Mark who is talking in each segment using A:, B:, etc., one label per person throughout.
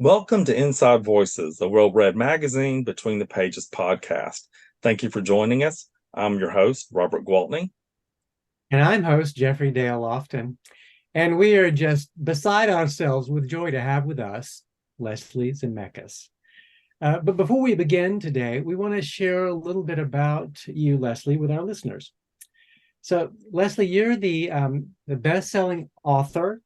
A: Welcome to Inside Voices, a well-read magazine between the pages podcast. Thank you for joining us. I'm your host, Robert Gwaltney.
B: And I'm host Jeffrey Dale Lofton. And we are just beside ourselves with joy to have with us Leslie Zemeckis. But before we begin today, we want to share a little bit about you, Leslie, with our listeners. So, Leslie, you're the best-selling author,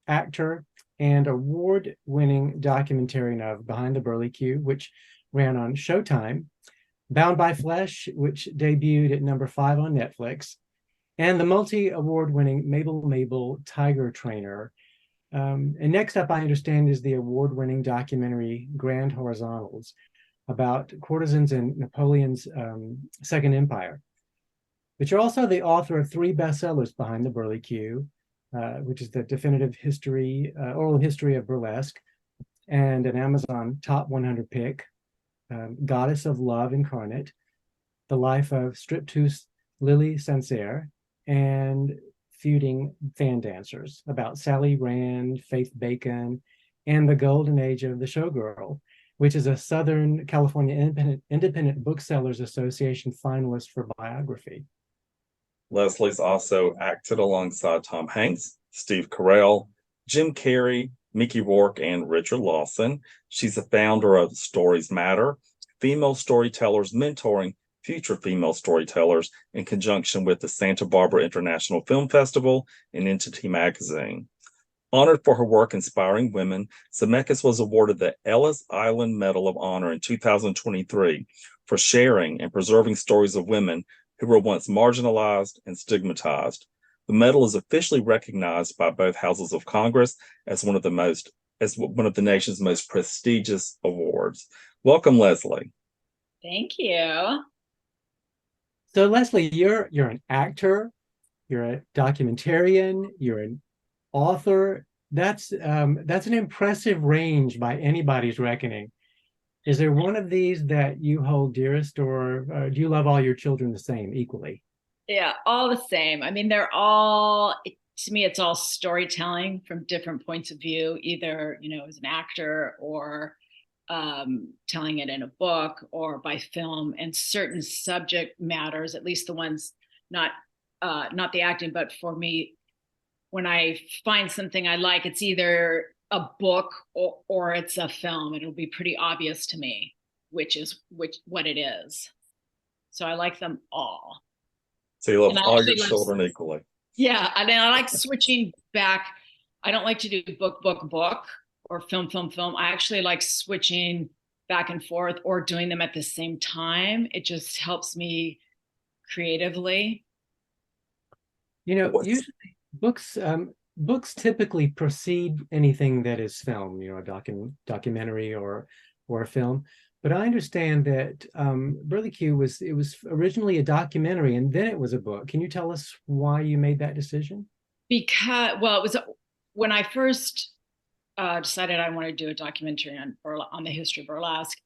B: actor, and award-winning documentarian of Behind the Burly Q, which ran on Showtime, Bound by Flesh, which debuted at number 5 on Netflix, and the multi-award-winning Mabel Tiger Trainer. And next up, I understand, is the award-winning documentary Grand Horizontals about courtesans in Napoleon's Second Empire. But you're also the author of 3 bestsellers Behind the Burly Q, which is the definitive oral history of burlesque, and an Amazon top 100 pick, Goddess of Love Incarnate, The Life of Striptease Lily Sancerre, and Feuding Fan Dancers, about Sally Rand, Faith Bacon, and the golden age of the showgirl, which is a Southern California Independent Booksellers Association finalist for biography.
A: Leslie's also acted alongside Tom Hanks, Steve Carell, Jim Carrey, Mickey Rourke, and Richard Lawson. She's the founder of Stories Matter, female storytellers mentoring future female storytellers in conjunction with the Santa Barbara International Film Festival and Entity Magazine. Honored for her work inspiring women, Zemeckis was awarded the Ellis Island Medal of Honor in 2023 for sharing and preserving stories of women who were once marginalized and stigmatized. The medal is officially recognized by both houses of Congress as one of the nation's most prestigious awards. Welcome, Leslie.
C: Thank you.
B: So, Leslie, you're an actor, you're a documentarian, you're an author. That's an impressive range by anybody's reckoning. Is there one of these that you hold dearest, or do you love all your children the same equally?
C: Yeah, all the same. I mean, to me, it's all storytelling from different points of view, either, as an actor or telling it in a book or by film, and certain subject matters, at least the ones not the acting, but for me, when I find something I like, it's either a book or it's a film. It'll be pretty obvious to me what it is. So I like them all.
A: So you love all your children equally.
C: Yeah, and then I like switching back. I don't like to do book or film. I actually like switching back and forth or doing them at the same time. It just helps me creatively.
B: Usually books typically precede anything that is film, a documentary or a film. But I understand that Burly Q was originally a documentary and then it was a book. Can you tell us why you made that decision?
C: Because, well, it was when I first decided I wanted to do a documentary on the history of burlesque.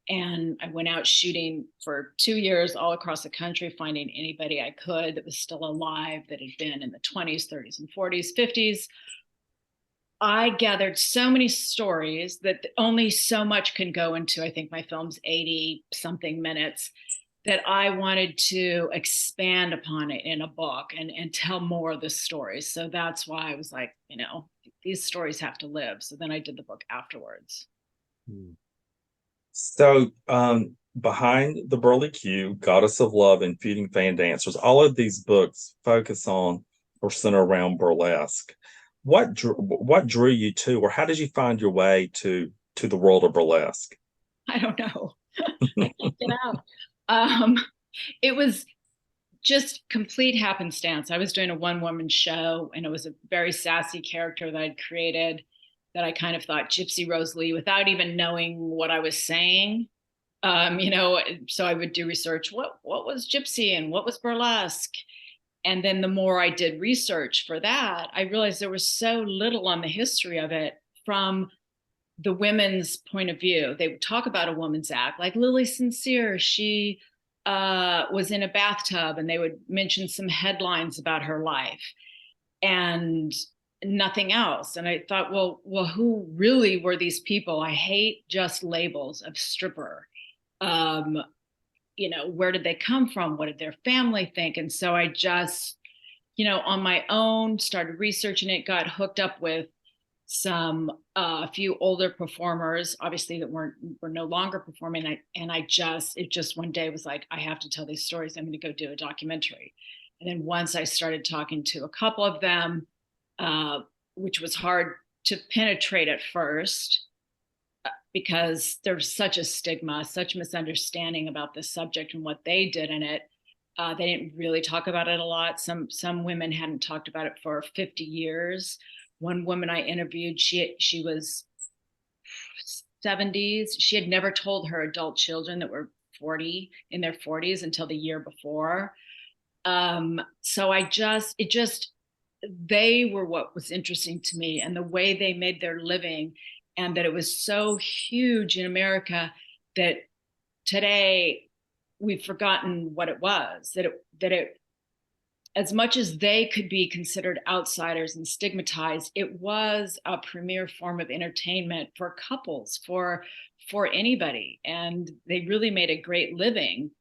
C: And I went out shooting for 2 years all across the country, finding anybody I could that was still alive, that had been in the 20s, 30s, and 40s, 50s. I gathered so many stories that only so much can go into, I think my film's 80 something minutes, that I wanted to expand upon it in a book and tell more of the stories. So that's why I was like, these stories have to live. So then I did the book afterwards.
A: So Behind the Burly Q, Goddess of Love, and Feuding Fan Dancers, all of these books focus on or center around burlesque. What drew you to, or how did you find your way to the world of burlesque?
C: I don't know. I can't get out. It was just complete happenstance. I was doing a one-woman show, and it was a very sassy character that I'd created that I kind of thought Gypsy Rose Lee without even knowing what I was saying. So I would do research. What was Gypsy and what was burlesque? And then the more I did research for that, I realized there was so little on the history of it from the women's point of view. They would talk about a woman's act, like Lily Sincere. She was in a bathtub, and they would mention some headlines about her life. And nothing else. And I thought, well, who really were these people? I hate just labels of stripper. Where did they come from? What did their family think? And so I just, on my own, started researching it, got hooked up with a few older performers, obviously that were no longer performing. It just one day was like, I have to tell these stories. I'm going to go do a documentary. And then once I started talking to a couple of them, which was hard to penetrate at first, because there's such a stigma, such misunderstanding about this subject and what they did in it. They didn't really talk about it a lot. Some women hadn't talked about it for 50 years. One woman I interviewed, she was 70s. She had never told her adult children that were in their 40s until the year before. So they were what was interesting to me, and the way they made their living, and that it was so huge in America that today we've forgotten what it was, that it as much as they could be considered outsiders and stigmatized, it was a premier form of entertainment for couples, for anybody. And they really made a great living.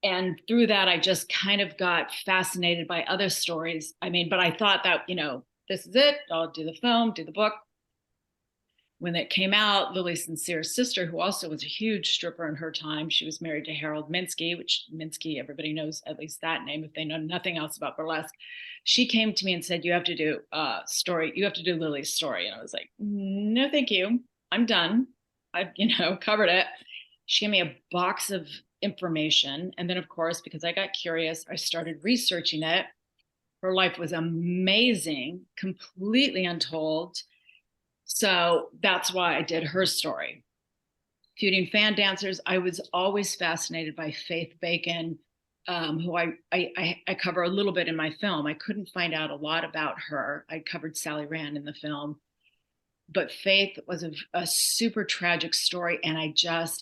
C: And through that, I just kind of got fascinated by other stories. But I thought that, this is it. I'll do the film, do the book. When it came out, Lily Sincere's sister, who also was a huge stripper in her time, she was married to Harold Minsky, which Minsky, everybody knows at least that name if they know nothing else about burlesque. She came to me and said, you have to do a story. You have to do Lily's story. And I was like, no, thank you. I'm done. I've, covered it. She gave me a box of information. And then, of course, because I got curious, I started researching it. Her life was amazing, completely untold. So that's why I did her story. Feuding fan dancers, I was always fascinated by Faith Bacon, who I cover a little bit in my film. I couldn't find out a lot about her. I covered Sally Rand in the film. But Faith was a super tragic story, and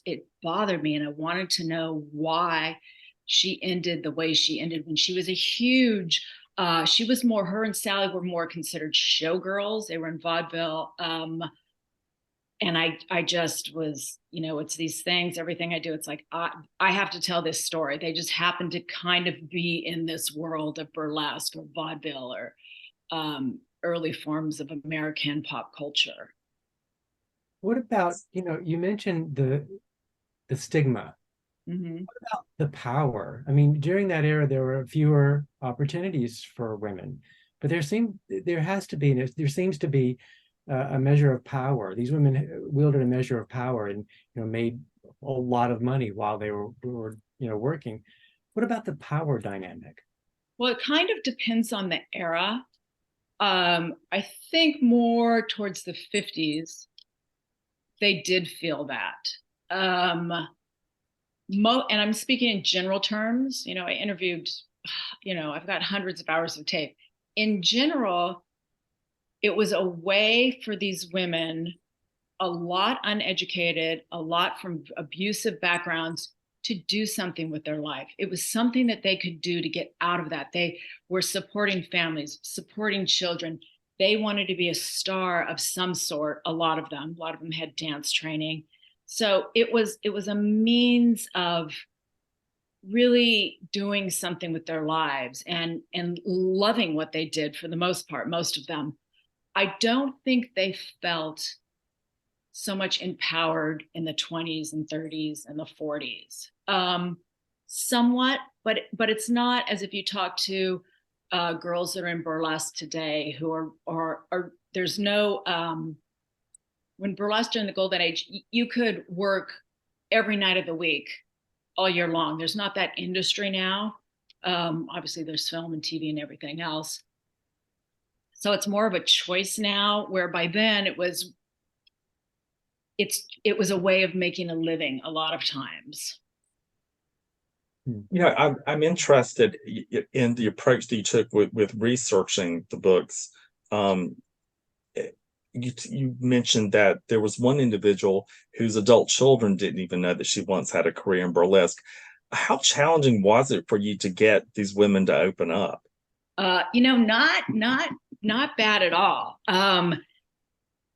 C: it bothered me, and I wanted to know why she ended the way she ended when she was a huge her and Sally were more considered showgirls. They were in vaudeville. And I just was, it's these things, everything I do, it's like, I have to tell this story. They just happen to kind of be in this world of burlesque or vaudeville or early forms of American pop culture.
B: What about, you mentioned the stigma.
C: Mm-hmm.
B: What about the power? During that era, there were fewer opportunities for women, but there seems to be a measure of power. These women wielded a measure of power and made a lot of money while they were working. What about the power dynamic?
C: Well, it kind of depends on the era. I think more towards the 50s, they did feel that. And I'm speaking in general terms. I interviewed, I've got hundreds of hours of tape. In general, it was a way for these women, a lot uneducated, a lot from abusive backgrounds, to do something with their life. It was something that they could do to get out of that. They were supporting families, supporting children. They wanted to be a star of some sort. A lot of them had dance training. So it was a means of really doing something with their lives and loving what they did for the most part, most of them. I don't think they felt so much empowered in the 20s and 30s and the 40s. Somewhat, but it's not as if you talk to girls that are in burlesque today who are there's no when burlesque during the golden age, you could work every night of the week all year long. There's not that industry now. Obviously there's film and TV and everything else. So it's more of a choice now, where by then it was a way of making a living a lot of times.
A: I'm interested in the approach that you took with researching the books. You mentioned that there was one individual whose adult children didn't even know that she once had a career in burlesque. How challenging was it for you to get these women to open up?
C: Not bad at all.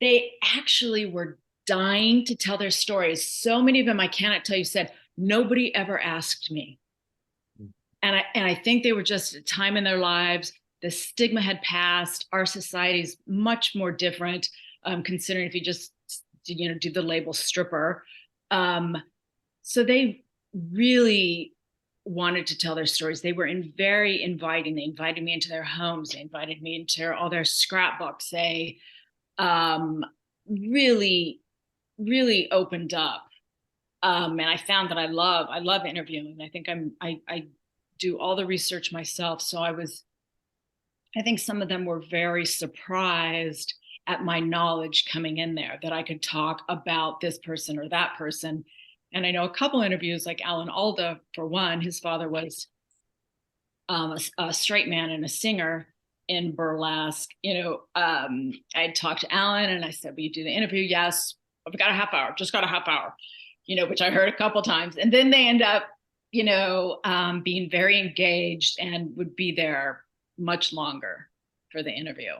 C: They actually were dying to tell their stories. So many of them, I cannot tell you, said, nobody ever asked me. And I think they were just at a time in their lives, the stigma had passed. Our society is much more different, considering if you just, do the label stripper. So they really wanted to tell their stories. They were very inviting. They invited me into their homes. They invited me into all their scrapbooks. They really, really opened up. And I found that I love interviewing. I think I do all the research myself. So I think some of them were very surprised at my knowledge coming in there, that I could talk about this person or that person. And I know a couple interviews, like Alan Alda, for one, his father was a straight man and a singer in burlesque. I talked to Alan and I said, will you do the interview? Yes. I've got a half hour, just got a half hour, which I heard a couple times. And then they end up, being very engaged and would be there much longer for the interview.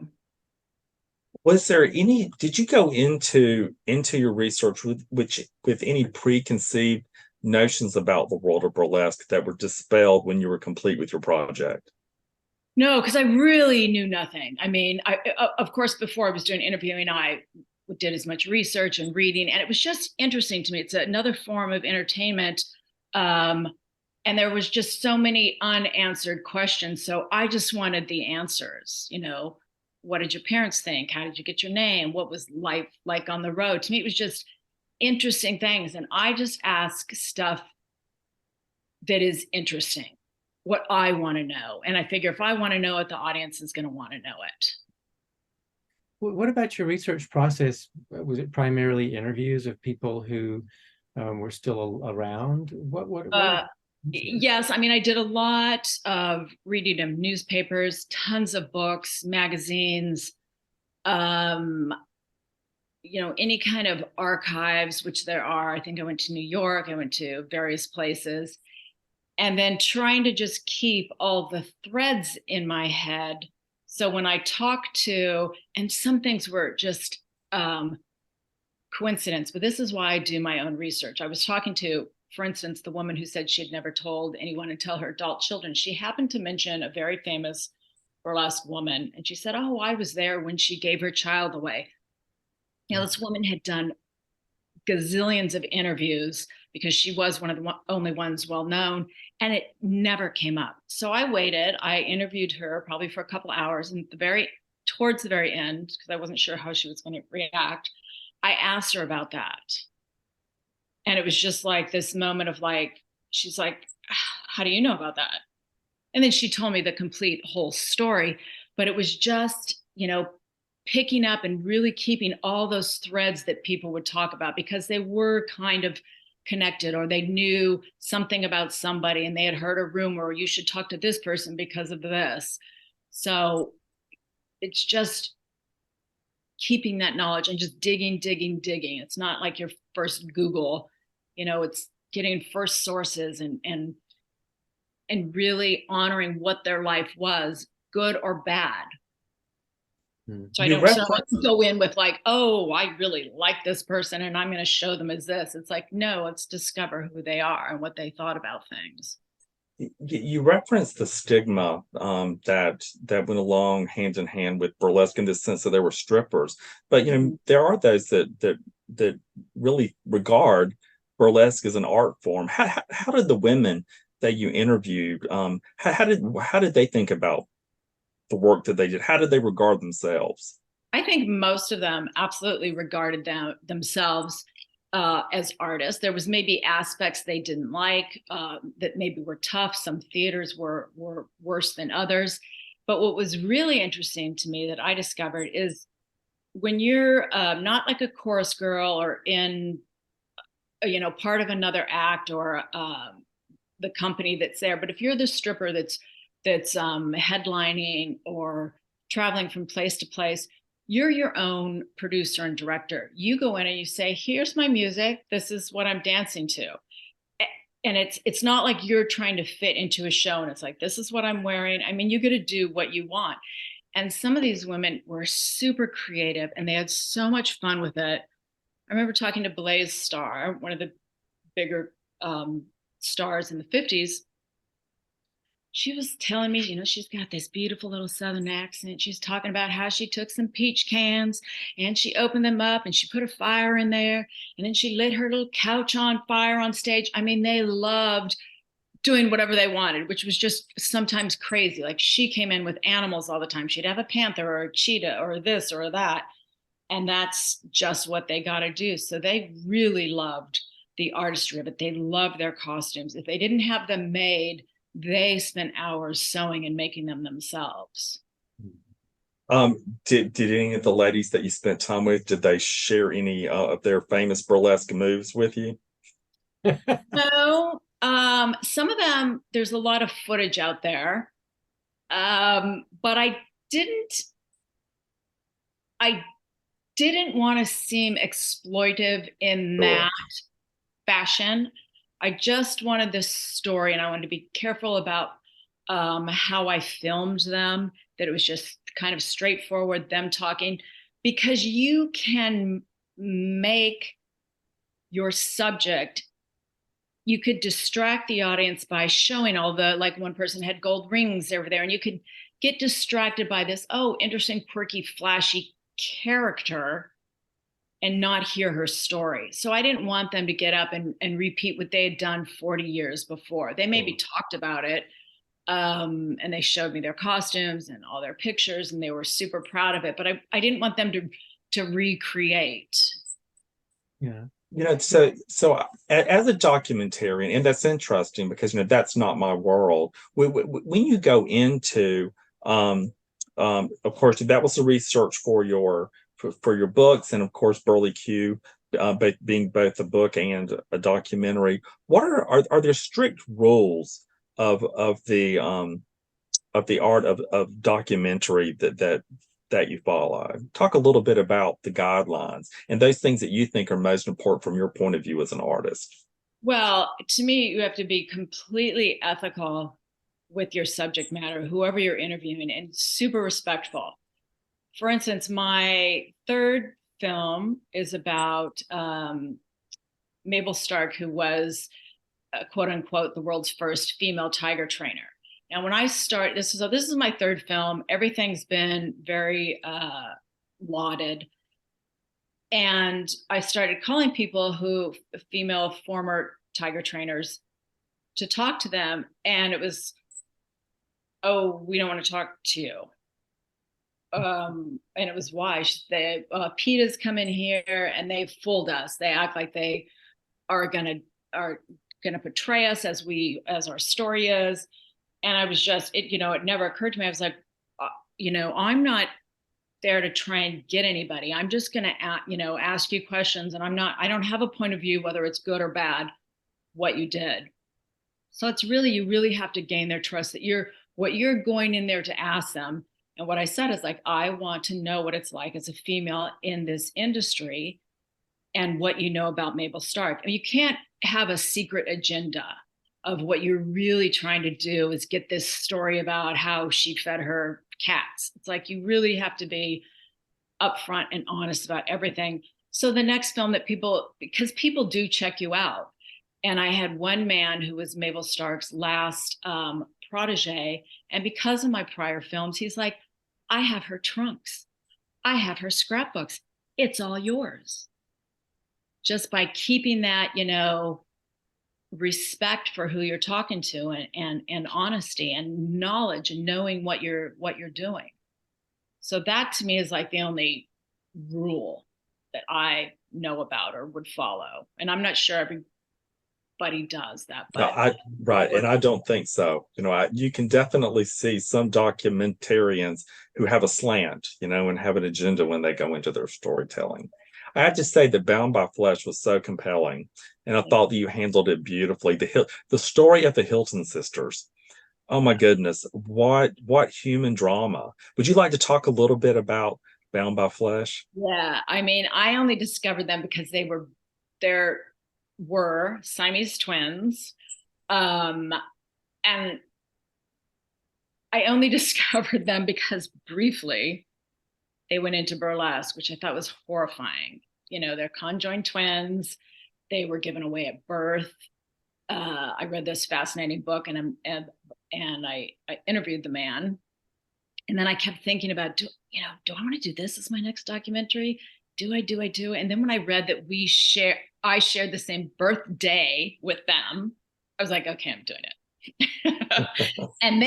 A: Did you go into your research with any preconceived notions about the world of burlesque that were dispelled when you were complete with your project?
C: No, because I really knew nothing. I mean, of course, before I was doing interviewing, I did as much research and reading, and it was just interesting to me. It's another form of entertainment. And there was just so many unanswered questions. So I just wanted the answers. What did your parents think? How did you get your name? What was life like on the road? To me, it was just interesting things. And I just ask stuff that is interesting, what I want to know. And I figure if I want to know it, the audience is going to want to know it.
B: What about your research process? Was it primarily interviews of people who were still around?
C: Yes, I mean, I did a lot of reading of newspapers, tons of books, magazines, any kind of archives, which there are. I think I went to New York, I went to various places, and then trying to just keep all the threads in my head. So when I talk to, and some things were just coincidence, but this is why I do my own research. I was talking to, for instance, the woman who said she'd never told anyone until her adult children. She happened to mention a very famous burlesque woman. And she said, oh, I was there when she gave her child away. This woman had done gazillions of interviews because she was one of the only ones well known, and it never came up. So I waited. I interviewed her probably for a couple hours, and towards the very end, because I wasn't sure how she was going to react, I asked her about that. And it was just like this moment of she's like, how do you know about that? And then she told me the complete whole story, but it was just, picking up and really keeping all those threads that people would talk about, because they were kind of connected, or they knew something about somebody and they had heard a rumor, or you should talk to this person because of this. So it's just keeping that knowledge and just digging. It's not like your first Google, it's getting first sources and really honoring what their life was, good or bad. So I don't go in with oh, I really like this person and I'm going to show them as this. It's like, no, let's discover who they are and what they thought about things.
A: You referenced the stigma that went along hand in hand with burlesque, in the sense that there were strippers, but there are those that really regard burlesque as an art form. How did the women that you interviewed, how did they think about the work that they did? How did they regard themselves?
C: I think most of them absolutely regarded themselves as artists. There was maybe aspects they didn't like, that maybe were tough. Some theaters were worse than others. But what was really interesting to me that I discovered is when you're not like a chorus girl or in, part of another act or the company that's there, but if you're the stripper that's headlining or traveling from place to place, you're your own producer and director. You go in and you say, here's my music. This is what I'm dancing to. and it's not like you're trying to fit into a show and it's like, this is what I'm wearing. I mean, you got to do what you want. And some of these women were super creative and they had so much fun with it. I remember talking to Blaise Starr, one of the bigger stars in the 50s. She was telling me, you know, she's got this beautiful little Southern accent. She's talking about how she took some peach cans and she opened them up and she put a fire in there. And then she lit her little couch on fire on stage. I mean, they loved doing whatever they wanted, which was just sometimes crazy. Like she came in with animals all the time. She'd have a panther or a cheetah or this or that. And that's just what they got to do. So they really loved the artistry of it. They loved their costumes. If they didn't have them made, they spent hours sewing and making them themselves.
A: Did any of the ladies that you spent time with, did they share any of their famous burlesque moves with you?
C: No, some of them, there's a lot of footage out there. But I didn't want to seem exploitive in that fashion. I just wanted this story and I wanted to be careful about how I filmed them, that it was just kind of straightforward, them talking, because you can make your subject, you could distract the audience by showing all the, like one person had gold rings over there, and you could get distracted by this, oh, interesting, quirky, flashy character and not hear her story. So I didn't want them to get up and repeat what they had done 40 years before. They maybe talked about it, and they showed me their costumes and all their pictures, and they were super proud of it. But I didn't want them to recreate.
B: Yeah.
A: You know, so as a documentarian, and that's interesting because, you know, that's not my world. When you go into, of course, that was the research for your books, and of course, Burly Q, being both a book and a documentary. What are there strict rules of the art of documentary that you follow? Talk a little bit about the guidelines and those things that you think are most important from your point of view as an artist.
C: Well, to me, you have to be completely ethical with your subject matter, whoever you're interviewing, and super respectful. For instance, my third film is about Mabel Stark, who was quote unquote the world's first female tiger trainer. Now, when I start, this is my third film. Everything's been very lauded. And I started calling people female former tiger trainers, to talk to them. And it was, oh, we don't want to talk to you. And it was why. PETA's come in here and they've fooled us. They act like they are gonna portray us as our story is. And I was just, it never occurred to me. I was like, I'm not there to try and get anybody. I'm just going to, ask you questions. And I don't have a point of view, whether it's good or bad, what you did. So it's really, you really have to gain their trust, that what you're going in there to ask them. And what I said is like, I want to know what it's like as a female in this industry and what you know about Mabel Stark. I mean, you can't have a secret agenda of what you're really trying to do is get this story about how she fed her cats. It's like, you really have to be upfront and honest about everything. So the next film because people do check you out. And I had one man who was Mabel Stark's last protege. And because of my prior films, he's like, I have her trunks. I have her scrapbooks. It's all yours. Just by keeping that, respect for who you're talking to, and honesty and knowledge and knowing what you're doing. So that to me is like the only rule that I know about or would follow. And I'm not sure everybody does that, but
A: right. And I don't think so. You can definitely see some documentarians who have a slant, and have an agenda when they go into their storytelling. I have to say that Bound by Flesh was so compelling, and I thought that you handled it beautifully. The story of the Hilton sisters. Oh my goodness, what human drama! Would you like to talk a little bit about Bound by Flesh?
C: Yeah, I mean, I only discovered them because they're were Siamese twins. And I only discovered them because briefly they went into burlesque, which I thought was horrifying. You know, they're conjoined twins. They were given away at birth. I read this fascinating book, and I interviewed the man, and then I kept thinking about, do I want to do this as my next documentary? Do I? And then when I read that I shared the same birthday with them, I was like, okay, I'm doing it. And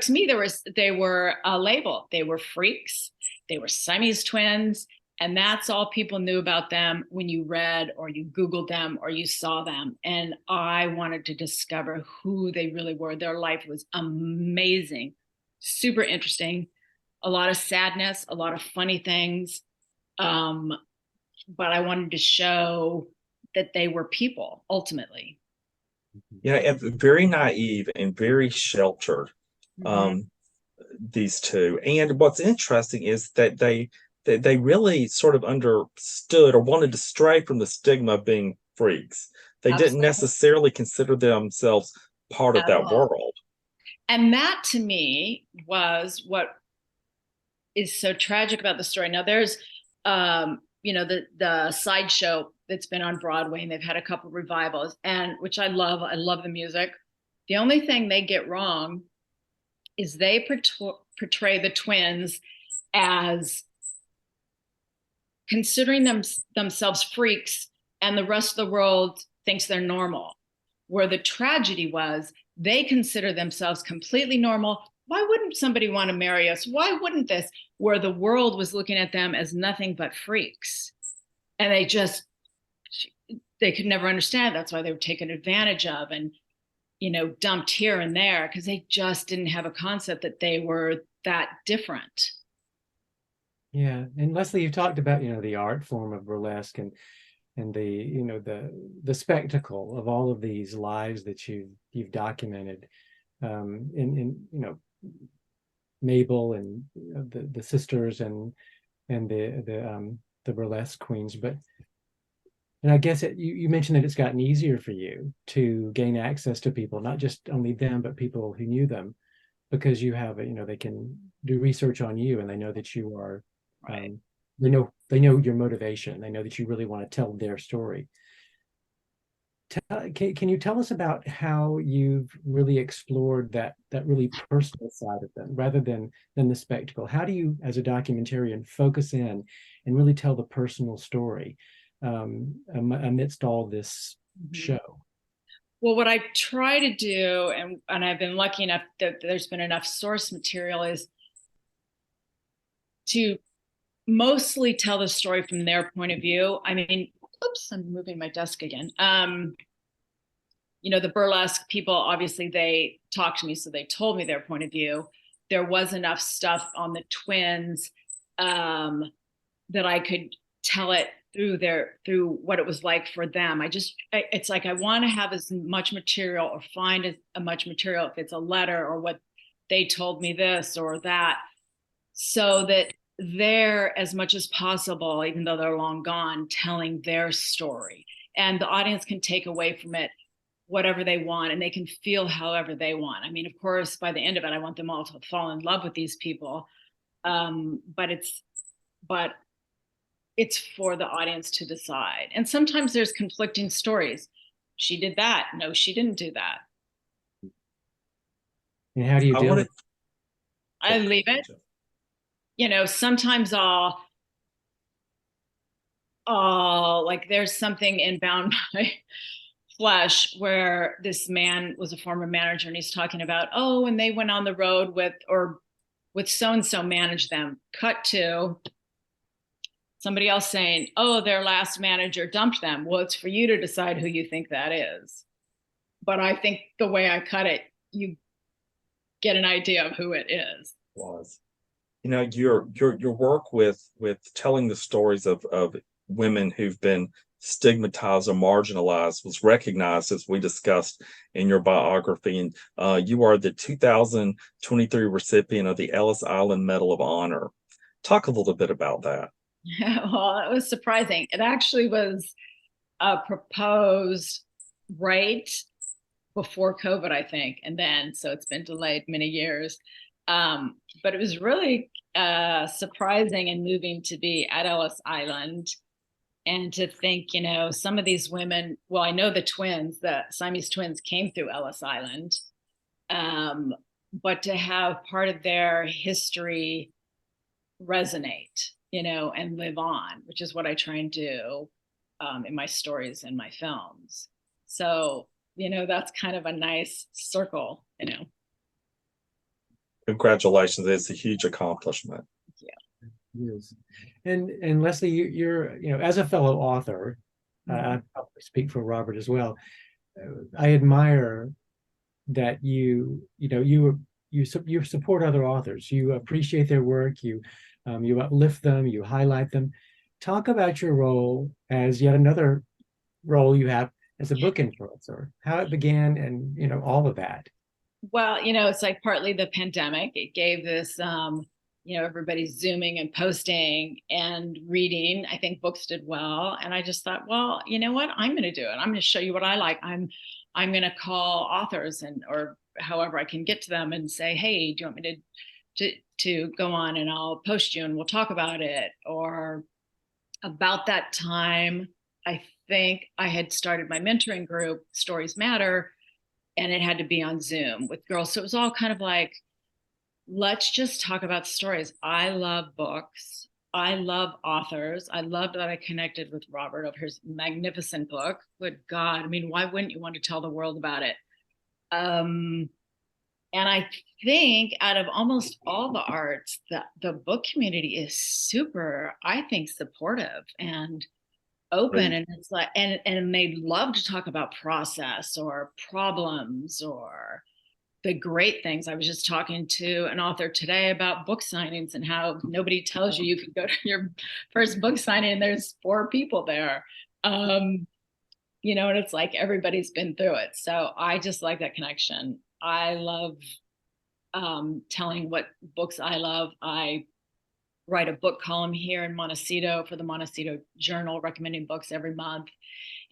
C: to me, they were a label. They were freaks. They were Siamese twins. And that's all people knew about them when you read or you Googled them or you saw them. And I wanted to discover who they really were. Their life was amazing, super interesting, a lot of sadness, a lot of funny things. But I wanted to show that they were people ultimately.
A: Yeah, and very naive and very sheltered. These two. And what's interesting is that they really sort of understood or wanted to stray from the stigma of being freaks. They didn't necessarily consider themselves part of that world.
C: And that to me was what is so tragic about the story. Now there's the sideshow that's been on Broadway, and they've had a couple revivals, and which I love. I love the music. The only thing they get wrong is they portray the twins as considering themselves freaks, and the rest of the world thinks they're normal. Where the tragedy was, they consider themselves completely normal. Why wouldn't somebody want to marry us? Why wouldn't this? Where the world was looking at them as nothing but freaks. And they could never understand. That's why they were taken advantage of and, dumped here and there, because they just didn't have a concept that they were that different.
B: Yeah. And Leslie, you've talked about, the art form of burlesque and the, the spectacle of all of these lives that you've documented in Mabel and the sisters and the burlesque queens. And I guess you mentioned that it's gotten easier for you to gain access to people, not just only them, but people who knew them, because you have, they can do research on you, and they know that you are,
C: right.
B: They know your motivation. They know that you really want to tell their story. Can you tell us about how you've really explored that really personal side of them, rather than the spectacle? How do you, as a documentarian, focus in and really tell the personal story amidst all this show?
C: Well, what I try to do, and I've been lucky enough that there's been enough source material, is to mostly tell the story from their point of view. I mean, oops, I'm moving my desk again. The burlesque people, obviously they talked to me, so they told me their point of view. There was enough stuff on the twins that I could tell it through what it was like for them. It's like I want to have as much material, or find as much material, if it's a letter or what they told me this or that, so that they're, as much as possible, even though they're long gone, telling their story, and the audience can take away from it whatever they want, and they can feel however they want. I mean, of course, by the end of it, I want them all to fall in love with these people, but it's for the audience to decide. And sometimes there's conflicting stories. She did that. No, she didn't do that.
B: And how do you deal with it?
C: I leave it. Sometimes I'll like, there's something in Bound by Flesh where this man was a former manager, and he's talking about, and they went on the road with so-and-so managed them. Cut to somebody else saying, their last manager dumped them. Well, it's for you to decide who you think that is. But I think the way I cut it, you get an idea of who it is.
A: Your work with telling the stories of women who've been stigmatized or marginalized was recognized, as we discussed in your biography, and you are the 2023 recipient of the Ellis Island Medal of Honor. Talk a little bit about that.
C: Well, it was surprising. It actually was proposed right before COVID, I think, and then so it's been delayed many years. But it was really surprising and moving to be at Ellis Island and to think, you know, some of these women. Well, I know the Siamese twins came through Ellis Island, but to have part of their history resonate, you know, and live on, which is what I try and do in my stories and my films. So, you know, that's kind of a nice circle, you know.
A: Congratulations. It's a huge accomplishment.
C: Yeah.
B: Yes. And Leslie, you're, you know, as a fellow author, I probably speak for Robert as well. I admire that you support other authors. You appreciate their work. You uplift them. You highlight them. Talk about your role as yet another role you have as a book influencer. How it began, and you know all of that.
C: Well, you know, it's like partly the pandemic. It gave this, you know, everybody's Zooming and posting and reading. I think books did well, and I just thought, well, you know what? I'm going to do it. I'm going to show you what I like. I'm going to call authors or however I can get to them and say, hey, do you want me to go on and I'll post you and we'll talk about it. Or about that time, I think I had started my mentoring group, Stories Matter, and it had to be on Zoom with girls. So it was all kind of like, let's just talk about stories. I love books. I love authors. I loved that I connected with Robert over his magnificent book. Good God. I mean, why wouldn't you want to tell the world about it? And I think out of almost all the arts, the book community is super, I think, supportive and open. And it's like, and they love to talk about process or problems or the great things. I was just talking to an author today about book signings and how nobody tells you you can go to your first book signing and there's 4 people there. You know, and it's like everybody's been through it. So I just like that connection. I love telling what books I love. I write a book column here in Montecito for the Montecito Journal, recommending books every month.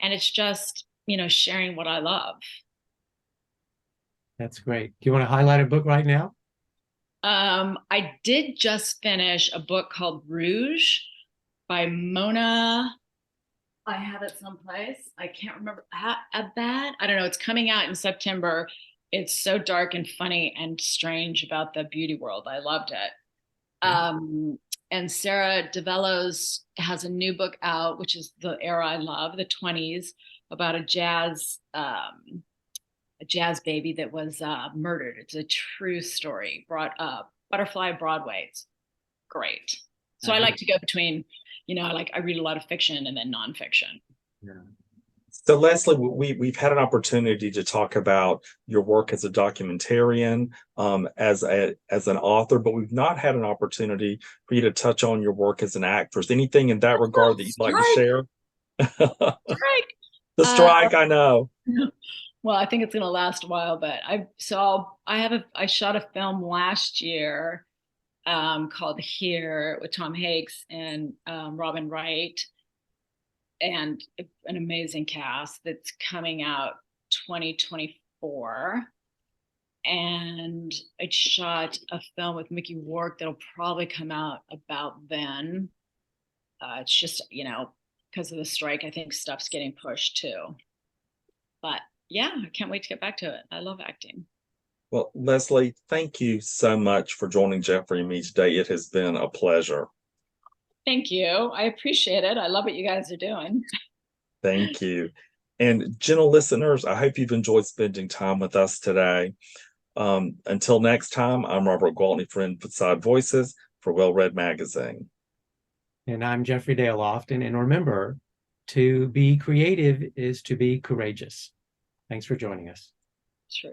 C: And it's just, you know, sharing what I love.
B: That's great. Do you want to highlight a book right now?
C: I did just finish a book called Rouge by Mona. I have it someplace. I can't remember. Abad? I don't know. It's coming out in September. It's so dark and funny and strange about the beauty world. I loved it. And Sarah DeVellos has a new book out, which is the era I love, the 20s, about a jazz baby that was murdered. It's a true story. Brought up Butterfly Broadway. It's great. So I like to go between, you know, I read a lot of fiction and then nonfiction.
B: Yeah.
A: So Leslie, we've had an opportunity to talk about your work as a documentarian, as an author, but we've not had an opportunity for you to touch on your work as an actress. Anything in that regard that you'd like to share?
C: Strike.
A: The strike, I know.
C: Well, I think it's going to last a while, but I shot a film last year called Here with Tom Hanks and Robin Wright, and an amazing cast that's coming out 2024. And I shot a film with Mickey Rourke that'll probably come out about then. It's just, you know, because of the strike, I think stuff's getting pushed too. But yeah, I can't wait to get back to it. I love acting.
A: Well, Leslie, thank you so much for joining Jeffrey and me today. It has been a pleasure.
C: Thank you. I appreciate it. I love what you guys are doing.
A: Thank you. And gentle listeners, I hope you've enjoyed spending time with us today. Until next time, I'm Robert Gwaltney for Inside Voices for Well Read Magazine.
B: And I'm Jeffrey Dale Lofton. And remember, to be creative is to be courageous. Thanks for joining us.
C: True.